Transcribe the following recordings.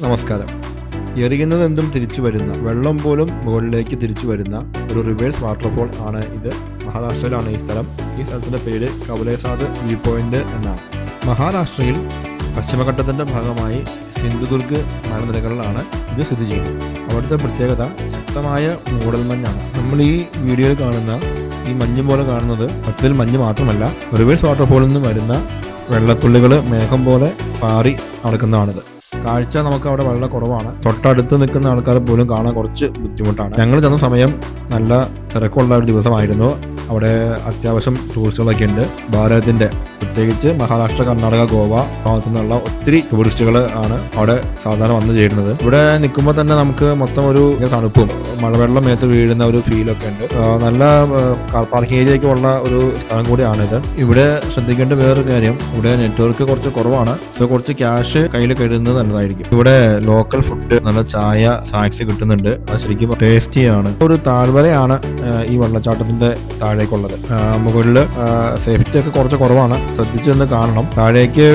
നമസ്കാരം. എറിയുന്നതെന്തും തിരിച്ചു വരുന്ന, വെള്ളം പോലും മുകളിലേക്ക് തിരിച്ചു വരുന്ന ഒരു റിവേഴ്സ് വാട്ടർഫോൾ ആണ് ഇത്. മഹാരാഷ്ട്രയിലാണ് ഈ സ്ഥലം. ഈ സ്ഥലത്തിൻ്റെ പേര് കവലേസാദ് വ്യൂ പോയിന്റ് എന്നാണ്. മഹാരാഷ്ട്രയിൽ പശ്ചിമഘട്ടത്തിൻ്റെ ഭാഗമായി സിന്ധുദുർഗ് മലനിരകളിലാണ് ഇത് സ്ഥിതി ചെയ്യുന്നത്. അവിടുത്തെ പ്രത്യേകത ശക്തമായ മൂടൽമഞ്ഞാണ്. നമ്മൾ ഈ വീഡിയോയിൽ കാണുന്ന ഈ മഞ്ഞ് പോലെ കാണുന്നത് സത്യത്തിൽ മഞ്ഞ് മാത്രമല്ല, റിവേഴ്സ് വാട്ടർഫോളിൽ നിന്ന് വരുന്ന വെള്ളത്തുള്ളികൾ മേഘം പോലെ പാറി നടക്കുന്നതാണിത്. കാഴ്ച നമുക്ക് അവിടെ വളരെ കുറവാണ്. തൊട്ടടുത്ത് നിൽക്കുന്ന ആൾക്കാരെ പോലും കാണാൻ കുറച്ച് ബുദ്ധിമുട്ടാണ്. ഞങ്ങൾ ചെന്ന സമയം നല്ല തിരക്കുള്ള ഒരു ദിവസമായിരുന്നു. അവിടെ അത്യാവശ്യം ടൂറിസ്റ്റുകളൊക്കെ ഉണ്ട്. ഭാരതത്തിന്റെ പ്രത്യേകിച്ച് മഹാരാഷ്ട്ര, കർണാടക, ഗോവ ഭാഗത്തു നിന്നുള്ള ഒത്തിരി ടൂറിസ്റ്റുകൾ ആണ് അവിടെ സാധാരണ വന്നു ചേരുന്നത്. ഇവിടെ നിൽക്കുമ്പോൾ തന്നെ നമുക്ക് മൊത്തം ഒരു തണുപ്പും മഴവെള്ളം മേത്ത് വീഴുന്ന ഒരു ഫീലൊക്കെ ഉണ്ട്. നല്ല കാർ പാർക്കിംഗ് ഏരിയയൊക്കെ ഉള്ള ഒരു സ്ഥലം കൂടിയാണിത്. ഇവിടെ ശ്രദ്ധിക്കേണ്ട വേറൊരു കാര്യം, ഇവിടെ നെറ്റ്വർക്ക് കുറച്ച് കുറവാണ്. സോ കുറച്ച് ക്യാഷ് കയ്യിൽ കരുതുന്നത് നല്ലതായിരിക്കും. ഇവിടെ ലോക്കൽ ഫുഡ്, നല്ല ചായ, സ്നാക്സ് കിട്ടുന്നുണ്ട്. അത് ശരിക്കും ടേസ്റ്റിയാണ്. ഒരു താഴ്വരയാണ് ഈ വെള്ളച്ചാട്ടത്തിന്റെ താഴേക്കുള്ളത്. മുകളിൽ സേഫ്റ്റി ഒക്കെ കുറച്ച് കുറവാണ്. ശ്രദ്ധിച്ചെന്ന് കാണണം. താഴേക്ക്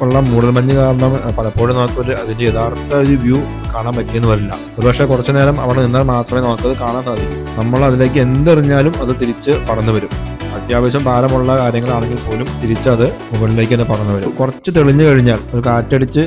ഉള്ള മൂടൽമഞ്ഞ് കാരണം പലപ്പോഴും നമുക്കൊരു അതിന്റെ യഥാർത്ഥ ഒരു വ്യൂ കാണാൻ പറ്റിയെന്ന് വരില്ല. ഒരുപക്ഷെ കുറച്ചു നേരം അവിടെ നിന്നാൽ മാത്രമേ നമുക്കത് കാണാൻ സാധിക്കൂ. നമ്മൾ അതിലേക്ക് എന്തെറിഞ്ഞാലും അത് തിരിച്ച് പറന്നു വരും. അത്യാവശ്യം ഭാരമുള്ള കാര്യങ്ങളാണെങ്കിൽ പോലും തിരിച്ചത് മുകളിലേക്ക് തന്നെ പറന്നു വരും. കുറച്ച് തെളിഞ്ഞു കഴിഞ്ഞാൽ, ഒരു കാറ്റടിച്ച്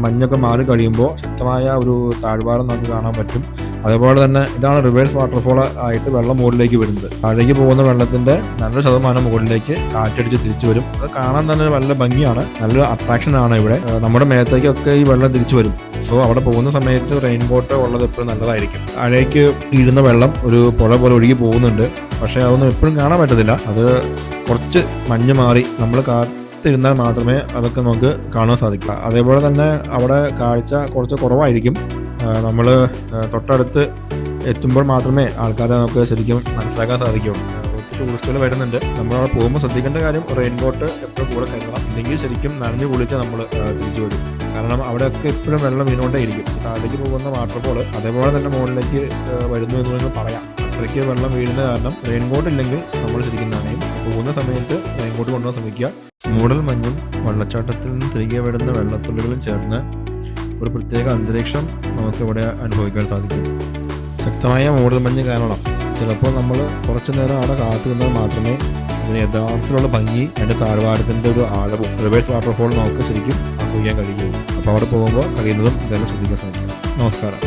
മഞ്ഞൊക്കെ മാറി കഴിയുമ്പോൾ ശക്തമായ ഒരു താഴ്വാരം നമുക്ക് കാണാൻ പറ്റും. അതേപോലെ തന്നെ ഇതാണ് റിവേഴ്സ് വാട്ടർഫോൾ ആയിട്ട് വെള്ളം മുകളിലേക്ക് വരുന്നത്. താഴേക്ക് പോകുന്ന വെള്ളത്തിന്റെ നല്ലൊരു ശതമാനം മുകളിലേക്ക് കാറ്റടിച്ച് തിരിച്ചു വരും. അത് കാണാൻ തന്നെ നല്ല ഭംഗിയാണ്, നല്ലൊരു അട്രാക്ഷൻ ആണ്. ഇവിടെ നമ്മുടെ മേത്തേക്കൊക്കെ ഈ വെള്ളം തിരിച്ചു വരും. സോ അവിടെ പോകുന്ന സമയത്ത് റെയിൻകോട്ട് ഉള്ളത് എപ്പോഴും നല്ലതായിരിക്കും. താഴേക്ക് വീഴുന്ന വെള്ളം ഒരു പുഴ പോലെ ഒഴുകി പോകുന്നുണ്ട്. പക്ഷെ അതൊന്നും എപ്പോഴും കാണാൻ പറ്റത്തില്ല. അത് കുറച്ച് മഞ്ഞ് മാറി നമ്മൾ കാത്തിരുന്നാൽ മാത്രമേ അതൊക്കെ നമുക്ക് കാണാൻ സാധിക്കൂ. അതേപോലെ തന്നെ അവിടെ കാഴ്ച കുറച്ച് കുറവായിരിക്കും. നമ്മൾ തൊട്ടടുത്ത് എത്തുമ്പോൾ മാത്രമേ ആൾക്കാരെ നമുക്ക് ശരിക്കും മനസ്സിലാക്കാൻ സാധിക്കുകയുള്ളൂ. ഒത്തിരി ടൂറിസ്റ്റുകൾ വരുന്നുണ്ട്. നമ്മളവിടെ പോകുമ്പോൾ ശ്രദ്ധിക്കേണ്ട കാര്യം, റെയിൻകോട്ട് എപ്പോഴും കൂടെ കരുതണം. ഇല്ലെങ്കിൽ ശരിക്കും നനഞ്ഞു കുളിച്ച് നമ്മൾ തിരിച്ചു വരും. കാരണം അവിടെയൊക്കെ എപ്പോഴും വെള്ളം വീണുകൊണ്ടേ ഇരിക്കും. താഴേക്ക് പോകുന്ന വാട്ടർഫോൾ അതേപോലെ തന്നെ മുകളിലേക്ക് വരുന്നു എന്ന് വേണമെങ്കിൽ പറയാം. അത്രയ്ക്ക് വെള്ളം വീഴുന്ന കാരണം റെയിൻകോട്ട് ഇല്ലെങ്കിൽ നമ്മൾ ശരിക്കും നനയും. പോകുന്ന സമയത്ത് റെയിൻകോട്ട് കൊണ്ടുപോകാൻ ശ്രമിക്കുക. മൂടൽ മഞ്ഞും വെള്ളച്ചാട്ടത്തിൽ നിന്ന് തിരികെ വരുന്ന വെള്ളത്തുള്ളികളും ചേർന്ന് ഒരു പ്രത്യേക അന്തരീക്ഷം നമുക്ക് ഇവിടെ അനുഭവിക്കാൻ സാധിക്കും. ശക്തമായ മൂടൽമഞ്ഞ് കാരണം ചിലപ്പോൾ നമ്മൾ കുറച്ചു നേരം അവിടെ കാത്തു നിന്നാൽ മാത്രമേ അതിന് യഥാർത്ഥത്തിലുള്ള ഭംഗി, അതിൻ്റെ താഴ്വാരത്തിൻ്റെ ഒരു ആഴവും റിവേഴ്സ് വാട്ടർഫോൾ നമുക്ക് ശരിക്കും അനുഭവിക്കാൻ കഴിയുള്ളൂ. അപ്പോൾ അവിടെ പോകുമ്പോൾ കഴിയുന്നതും ഇതെല്ലാം ശ്രദ്ധിക്കാൻ സാധിക്കും. നമസ്കാരം.